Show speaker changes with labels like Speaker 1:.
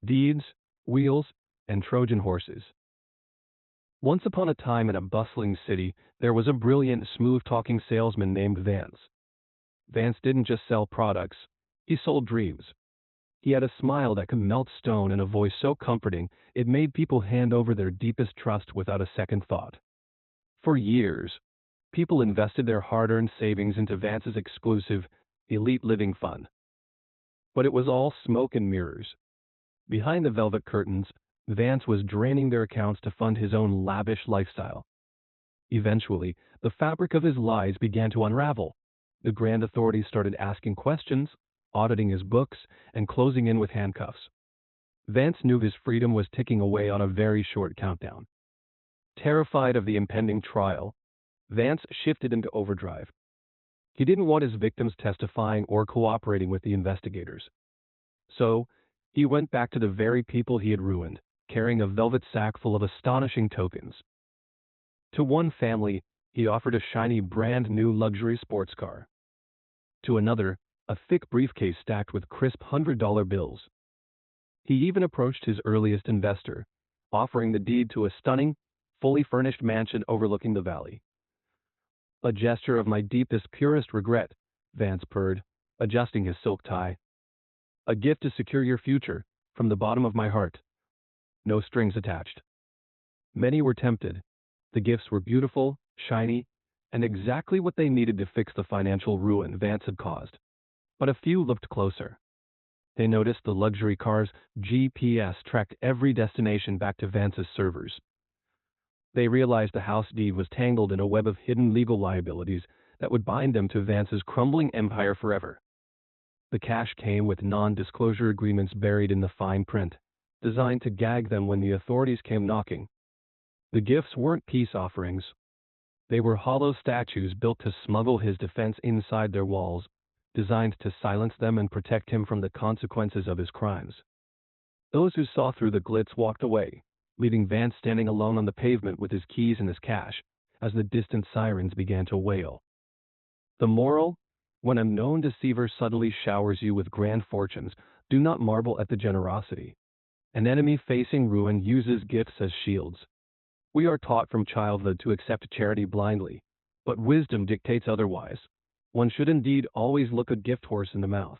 Speaker 1: deeds, wheels, and Trojan horses. Once upon a time in a bustling city, there was a brilliant, smooth-talking salesman named Vance. Vance didn't just sell products, he sold dreams. He had a smile that could melt stone and a voice so comforting it made people hand over their deepest trust without a second thought. For years, people invested their hard-earned savings into Vance's exclusive, elite living fund. But it was all smoke and mirrors. Behind the velvet curtains, Vance was draining their accounts to fund his own lavish lifestyle. Eventually, the fabric of his lies began to unravel. The grand authorities started asking questions, auditing his books, and closing in with handcuffs. Vance knew his freedom was ticking away on a very short countdown. Terrified of the impending trial, Vance shifted into overdrive. He didn't want his victims testifying or cooperating with the investigators. So, he went back to the very people he had ruined, carrying a velvet sack full of astonishing tokens. To one family, he offered a shiny brand new luxury sports car. To another, a thick briefcase stacked with crisp $100 bills. He even approached his earliest investor, offering the deed to a stunning, fully furnished mansion overlooking the valley. A gesture of my deepest, purest regret, Vance purred, adjusting his silk tie. A gift to secure your future, from the bottom of my heart. No strings attached. Many were tempted. The gifts were beautiful, shiny, and exactly what they needed to fix the financial ruin Vance had caused. But a few looked closer. They noticed the luxury car's GPS tracked every destination back to Vance's servers. They realized the house deed was tangled in a web of hidden legal liabilities that would bind them to Vance's crumbling empire forever. The cash came with non-disclosure agreements buried in the fine print, designed to gag them when the authorities came knocking. The gifts weren't peace offerings. They were hollow statues built to smuggle his defense inside their walls, designed to silence them and protect him from the consequences of his crimes. Those who saw through the glitz walked away, leaving Vance standing alone on the pavement with his keys and his cash, as the distant sirens began to wail. The moral? When a known deceiver suddenly showers you with grand fortunes, do not marvel at the generosity. An enemy facing ruin uses gifts as shields. We are taught from childhood to accept charity blindly, but wisdom dictates otherwise. One should indeed always look a gift horse in the mouth.